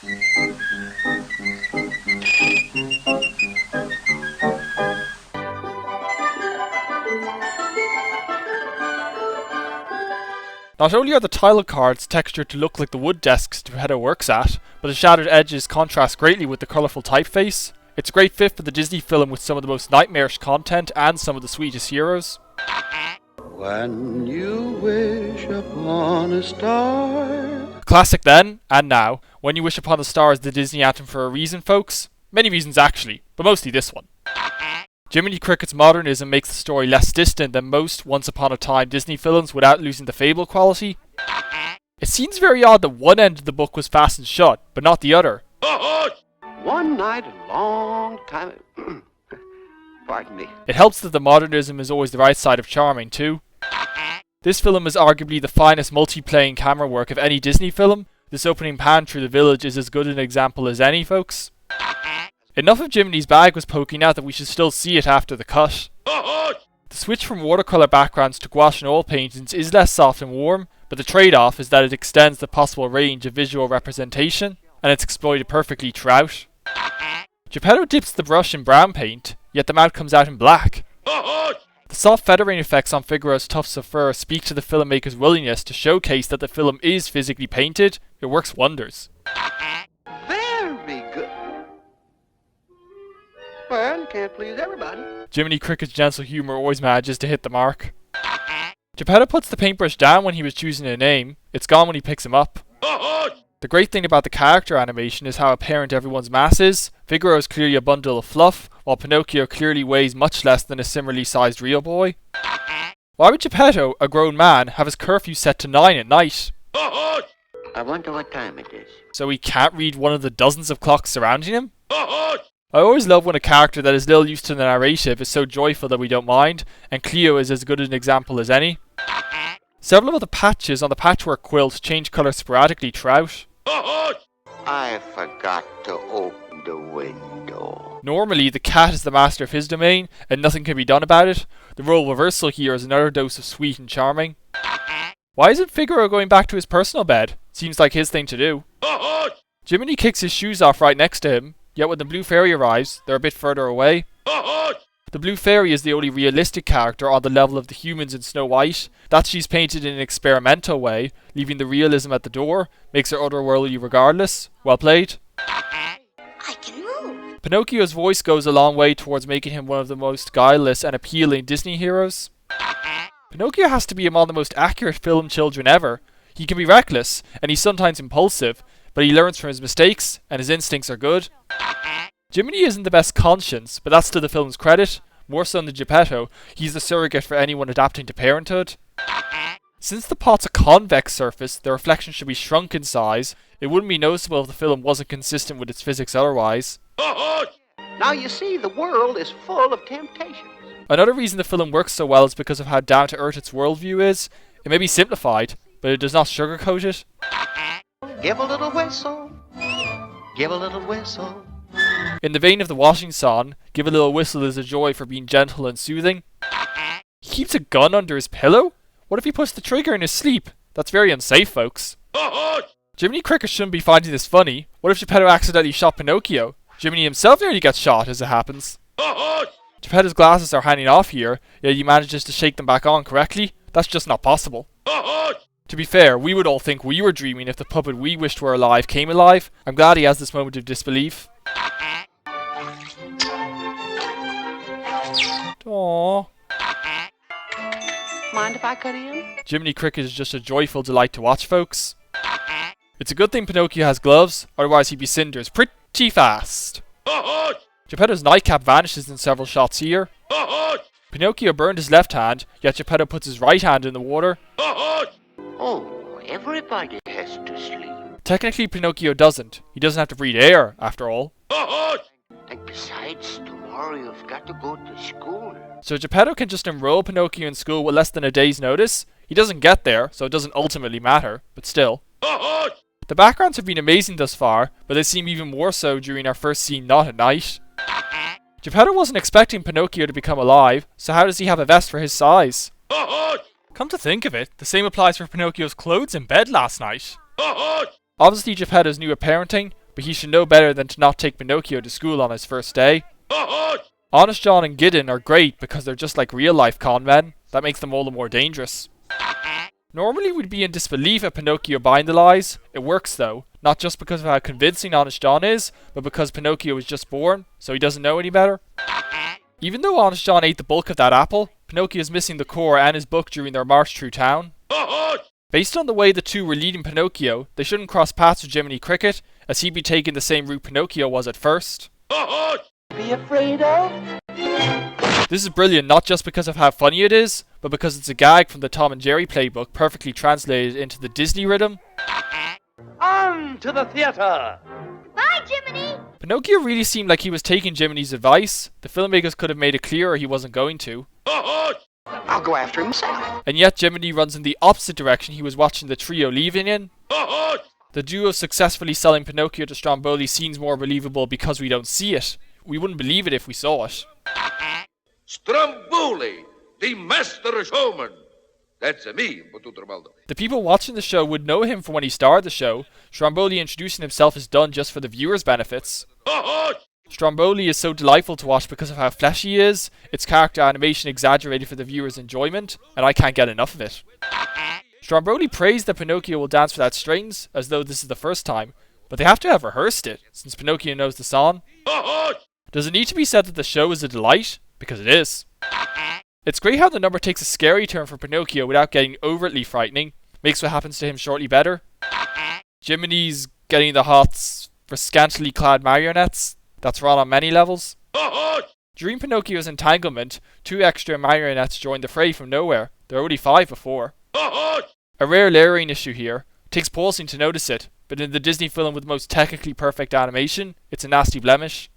Not only are the title cards textured to look like the wood desks Geppetto works at, but the shattered edges contrast greatly with the colourful typeface. It's a great fit for the Disney film with some of the most nightmarish content and some of the sweetest heroes. When you wish upon a star. Classic then, and now. When You Wish Upon a Star is the Disney anthem for a reason, folks. Many reasons actually, but mostly this one. Jiminy Cricket's modernism makes the story less distant than most Once Upon a Time Disney films without losing the fable quality. It seems very odd that one end of the book was fastened shut, but not the other. One night a long time. Pardon me. It helps that the modernism is always the right side of charming too. This film is arguably the finest multi-playing camera work of any Disney film. This opening pan through the village is as good an example as any, folks. Enough of Jiminy's bag was poking out that we should still see it after the cut. The switch from watercolour backgrounds to gouache and oil paintings is less soft and warm, but the trade-off is that it extends the possible range of visual representation, and it's exploited perfectly throughout. Geppetto dips the brush in brown paint, yet the mouth comes out in black. The soft feathering effects on Figaro's tufts of fur speak to the filmmaker's willingness to showcase that the film is physically painted. It works wonders. Very good. Well, you can't please everybody. Jiminy Cricket's gentle humour always manages to hit the mark. Geppetto puts the paintbrush down when he was choosing a name. It's gone when he picks him up. The great thing about the character animation is how apparent everyone's mass is. Figaro is clearly a bundle of fluff, while Pinocchio clearly weighs much less than a similarly sized real boy. Why would Geppetto, a grown man, have his curfew set to 9 at night? I wonder what time it is. So he can't read one of the dozens of clocks surrounding him? I always love when a character that is little used to the narrative is so joyful that we don't mind, and Cleo is as good an example as any. Several of the patches on the patchwork quilt change colour sporadically throughout. I forgot to open the window. Normally, the cat is the master of his domain, and nothing can be done about it. The role reversal here is another dose of sweet and charming. Why isn't Figaro going back to his personal bed? Seems like his thing to do. Jiminy kicks his shoes off right next to him, yet when the Blue Fairy arrives, they're a bit further away. The Blue Fairy is the only realistic character on the level of the humans in Snow White. That she's painted in an experimental way, leaving the realism at the door, makes her otherworldly regardless. Well played. I can move. Pinocchio's voice goes a long way towards making him one of the most guileless and appealing Disney heroes. Pinocchio has to be among the most accurate film children ever. He can be reckless, and he's sometimes impulsive, but he learns from his mistakes, and his instincts are good. Jiminy isn't the best conscience, but that's to the film's credit. More so than Geppetto, he's the surrogate for anyone adapting to parenthood. Since the pot's a convex surface, the reflection should be shrunk in size. It wouldn't be noticeable if the film wasn't consistent with its physics otherwise. Now you see, the world is full of temptations. Another reason the film works so well is because of how down-to-earth its worldview is. It may be simplified, but it does not sugarcoat it. Give a little whistle. Give a little whistle. In the vein of the washing song, Give a Little Whistle is a joy for being gentle and soothing. He keeps a gun under his pillow? What if he puts the trigger in his sleep? That's very unsafe, folks. Jiminy Cricket shouldn't be finding this funny. What if Geppetto accidentally shot Pinocchio? Jiminy himself nearly gets shot as it happens. Geppetto's glasses are hanging off here, yet he manages to shake them back on correctly. That's just not possible. To be fair, we would all think we were dreaming if the puppet we wished were alive came alive. I'm glad he has this moment of disbelief. Aww. Mind if I cut in? Jiminy Cricket is just a joyful delight to watch, folks. It's a good thing Pinocchio has gloves, otherwise he'd be cinders pretty fast. Geppetto's nightcap vanishes in several shots here. Pinocchio burned his left hand, yet Geppetto puts his right hand in the water. Oh, everybody has to sleep. Technically, Pinocchio doesn't. He doesn't have to breathe air, after all. And besides, tomorrow you've got to go to school. So Geppetto can just enroll Pinocchio in school with less than a day's notice. He doesn't get there, so it doesn't ultimately matter, but still. The backgrounds have been amazing thus far, but they seem even more so during our first scene not at night. Geppetto wasn't expecting Pinocchio to become alive, so how does he have a vest for his size? Come to think of it, the same applies for Pinocchio's clothes in bed last night. Obviously Geppetto's new at parenting, but he should know better than to not take Pinocchio to school on his first day. Honest John and Gideon are great because they're just like real life con men. That makes them all the more dangerous. Normally we'd be in disbelief at Pinocchio buying the lies. It works though, not just because of how convincing Honest John is, but because Pinocchio was just born, so he doesn't know any better. Even though Honest John ate the bulk of that apple, Pinocchio is missing the core and his book during their march through town. Based on the way the two were leading Pinocchio, they shouldn't cross paths with Jiminy Cricket, as he'd be taking the same route Pinocchio was at first. Be afraid of? This is brilliant not just because of how funny it is, but because it's a gag from the Tom and Jerry playbook perfectly translated into the Disney rhythm. On to the theater! Bye, Jiminy! Pinocchio really seemed like he was taking Jiminy's advice. The filmmakers could have made it clearer he wasn't going to. I'll go after him myself. And yet Jiminy runs in the opposite direction he was watching the trio leaving in. The duo successfully selling Pinocchio to Stromboli seems more believable because we don't see it. We wouldn't believe it if we saw it. Stromboli, the master showman. That's me, Baldo. The people watching the show would know him from when he starred the show. Stromboli introducing himself is done just for the viewers' benefits. Stromboli is so delightful to watch because of how fleshy he is, its character animation exaggerated for the viewer's enjoyment, and I can't get enough of it. Stromboli praised that Pinocchio will dance without strings, as though this is the first time, but they have to have rehearsed it, since Pinocchio knows the song. Does it need to be said that the show is a delight? Because it is. It's great how the number takes a scary turn for Pinocchio without getting overtly frightening, makes what happens to him shortly better. Jiminy's getting the hots for scantily clad marionettes. That's wrong on many levels. During Pinocchio's entanglement, 2 extra marionettes joined the fray from nowhere. There were only 5 before. A rare layering issue here. It takes pausing to notice it, but in the Disney film with the most technically perfect animation, it's a nasty blemish.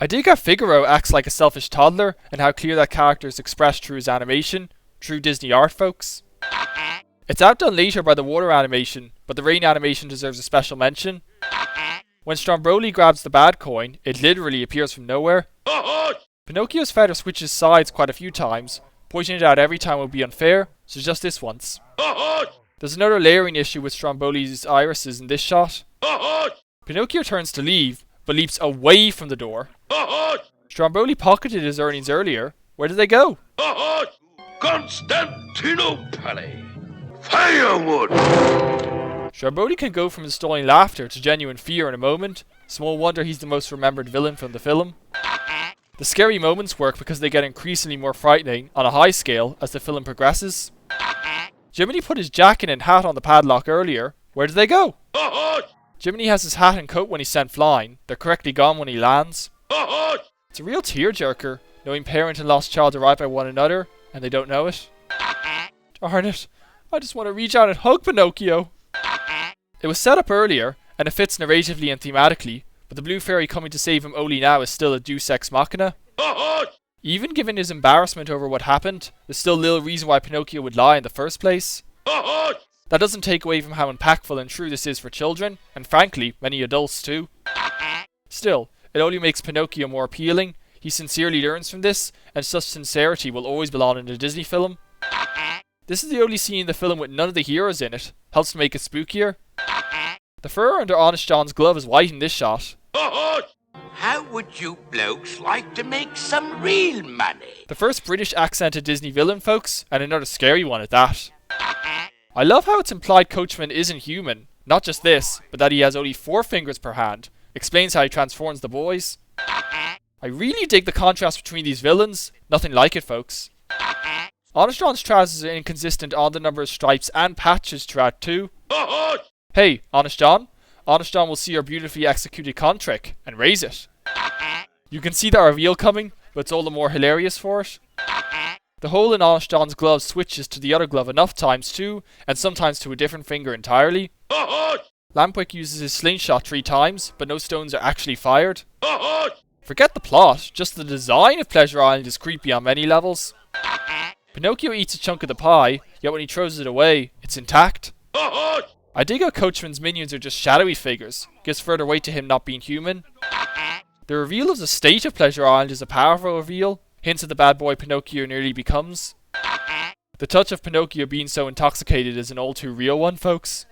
I dig how Figaro acts like a selfish toddler, and how clear that character is expressed through his animation. True Disney art, folks. It's outdone later by the water animation, but the rain animation deserves a special mention. When Stromboli grabs the bad coin, it literally appears from nowhere. Pinocchio's feather switches sides quite a few times. Pointing it out every time would be unfair, so just this once. There's another layering issue with Stromboli's irises in this shot. Pinocchio turns to leave, but leaps away from the door. Stromboli pocketed his earnings earlier. Where did they go? Constantinople. Firewood. Stromboli can go from installing laughter to genuine fear in a moment. Small wonder he's the most remembered villain from the film. The scary moments work because they get increasingly more frightening on a high scale as the film progresses. Jiminy put his jacket and hat on the padlock earlier. Where did they go? Jiminy has his hat and coat when he's sent flying. They're correctly gone when he lands. It's a real tearjerker, knowing parent and lost child arrive by one another, and they don't know it. Darn it, I just want to reach out and hug Pinocchio. It was set up earlier, and it fits narratively and thematically, but the blue fairy coming to save him only now is still a deus ex machina. Even given his embarrassment over what happened, there's still little reason why Pinocchio would lie in the first place. That doesn't take away from how impactful and true this is for children, and frankly, many adults too. Still, it only makes Pinocchio more appealing. He sincerely learns from this, and such sincerity will always belong in a Disney film. This is the only scene in the film with none of the heroes in it. Helps to make it spookier. The fur under Honest John's glove is white in this shot. How would you blokes like to make some real money? The first British accented Disney villain, folks, and another scary one at that. I love how it's implied Coachman isn't human. Not just this, but that he has only 4 fingers per hand. Explains how he transforms the boys. I really dig the contrast between these villains. Nothing like it, folks. Honest John's trousers are inconsistent on the number of stripes and patches throughout too. Hey, Honest John. Honest John will see your beautifully executed con trick and raise it. You can see that reveal coming, but it's all the more hilarious for it. The hole in Honest John's glove switches to the other glove enough times too, and sometimes to a different finger entirely. Lampwick uses his slingshot 3 times, but no stones are actually fired. Forget the plot, just the design of Pleasure Island is creepy on many levels. Pinocchio eats a chunk of the pie, yet when he throws it away, it's intact. I dig how Coachman's minions are just shadowy figures, gives further weight to him not being human. The reveal of the state of Pleasure Island is a powerful reveal, hints at the bad boy Pinocchio nearly becomes. The touch of Pinocchio being so intoxicated is an all too real one, folks.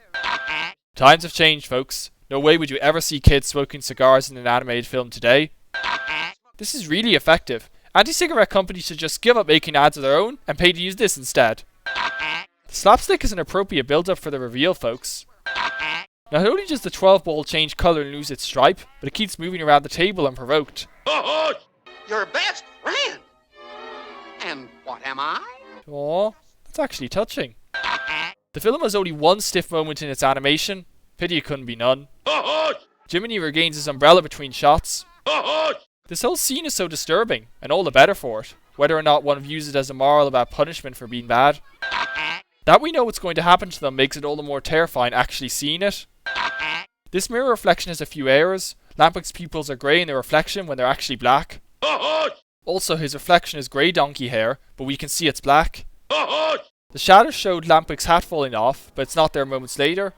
Times have changed, folks. No way would you ever see kids smoking cigars in an animated film today. This is really effective. Anti-cigarette companies should just give up making ads of their own and pay to use this instead. The slapstick is an appropriate build-up for the reveal, folks. Not only does the 12 ball change colour and lose its stripe, but it keeps moving around the table unprovoked. Your best friend. And what am I? Aww, that's actually touching. The film has only one stiff moment in its animation. Pity it couldn't be none. Jiminy regains his umbrella between shots. This whole scene is so disturbing, and all the better for it, whether or not one views it as a moral about punishment for being bad. That we know what's going to happen to them makes it all the more terrifying actually seeing it. This mirror reflection has a few errors. Lampwick's pupils are grey in their reflection when they're actually black. Also, his reflection is grey donkey hair, but we can see it's black. The shadows showed Lampwick's hat falling off, but it's not there moments later.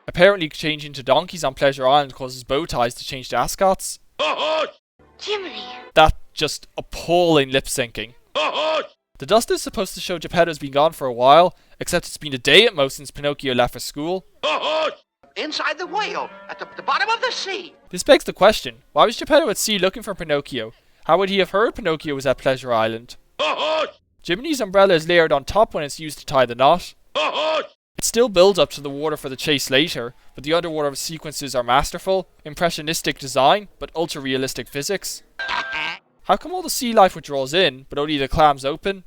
Apparently changing to donkeys on Pleasure Island causes bow ties to change to ascots. Jiminy. That just appalling lip syncing. The dust is supposed to show Geppetto's been gone for a while, except it's been a day at most since Pinocchio left for school. Inside the whale, at the bottom of the sea. This begs the question, why was Geppetto at sea looking for Pinocchio? How would he have heard Pinocchio was at Pleasure Island? Jiminy's umbrella is layered on top when it's used to tie the knot. It still builds up to the water for the chase later, but the underwater sequences are masterful, impressionistic design, but ultra-realistic physics. How come all the sea life withdraws in, but only the clams open?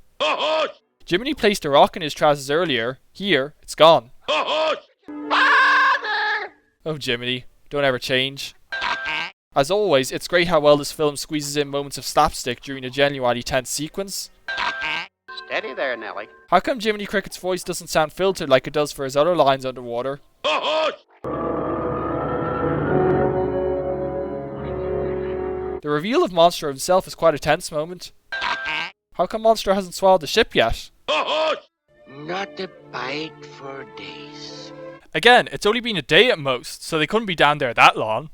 Jiminy placed a rock in his trousers earlier. Here, it's gone. Oh Jiminy, don't ever change. As always, it's great how well this film squeezes in moments of slapstick during a genuinely tense sequence. Steady there, Nellie. How come Jiminy Cricket's voice doesn't sound filtered like it does for his other lines underwater? The reveal of Monstro himself is quite a tense moment. How come Monstro hasn't swallowed the ship yet? Not a bite for days. Again, it's only been a day at most, so they couldn't be down there that long.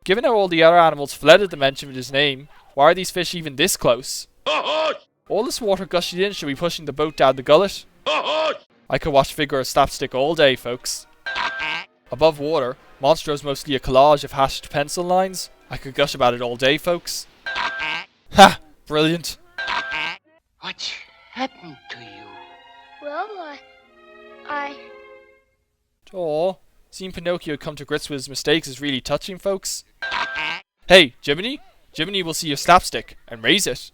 Given how all the other animals fled at the mention of his name, why are these fish even this close? All this water gushing in should be pushing the boat down the gullet. I could watch figure of slapstick all day, folks. Above water, Monstro's mostly a collage of hashed pencil lines. I could gush about it all day, folks. Ha! Brilliant. What's happened to you? Well, Aww. Seeing Pinocchio come to grips with his mistakes is really touching, folks. Hey, Jiminy? Jiminy will see your slapstick and raise it.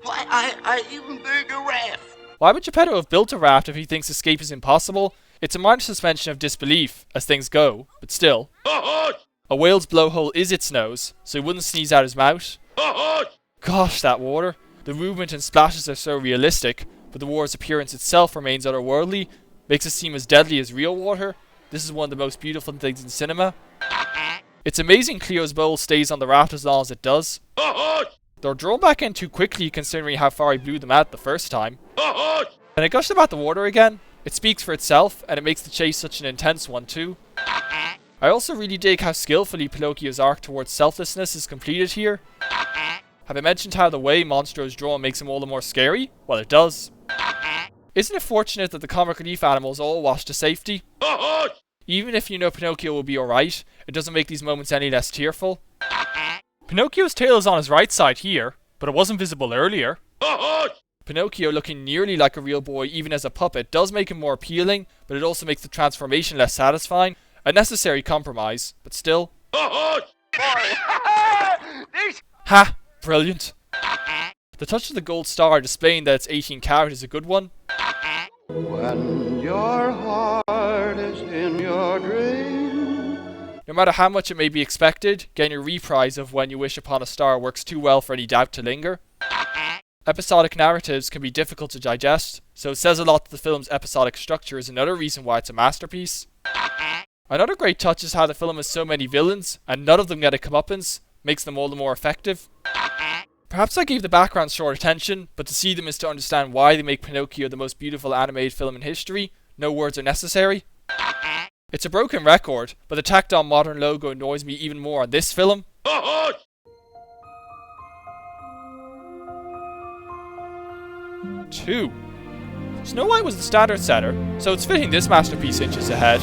Why, I even built a raft. Why would Geppetto have built a raft if he thinks escape is impossible? It's a minor suspension of disbelief, as things go, but still. A whale's blowhole is its nose, so he wouldn't sneeze out his mouth. Gosh, that water. The movement and splashes are so realistic, but the water's appearance itself remains otherworldly, makes it seem as deadly as real water. This is one of the most beautiful things in cinema. It's amazing Cleo's bowl stays on the raft as long as it does. They're drawn back in too quickly considering how far he blew them out the first time. Can I gush about the water again? It speaks for itself, and it makes the chase such an intense one too. I also really dig how skillfully Pinocchio's arc towards selflessness is completed here. Have I mentioned how the way Monstro is drawn makes him all the more scary? Well, it does. Isn't it fortunate that the comic relief animals all wash to safety? Even if you know Pinocchio will be alright, it doesn't make these moments any less tearful. Pinocchio's tail is on his right side here, but it wasn't visible earlier. Pinocchio looking nearly like a real boy even as a puppet does make him more appealing, but it also makes the transformation less satisfying. A necessary compromise, but still. Ha! Brilliant. The touch of the gold star displaying that it's 18 carat is a good one. When your heart is in your dream. No matter how much it may be expected, getting a reprise of When You Wish Upon a Star works too well for any doubt to linger. Episodic narratives can be difficult to digest, so it says a lot that the film's episodic structure is another reason why it's a masterpiece. Another great touch is how the film has so many villains, and none of them get a comeuppance, makes them all the more effective. Perhaps I gave the background short attention, but to see them is to understand why they make Pinocchio the most beautiful animated film in history. No words are necessary. It's a broken record, but the tacked on modern logo annoys me even more on this film. 2. Snow White was the standard setter, so it's fitting this masterpiece inches ahead.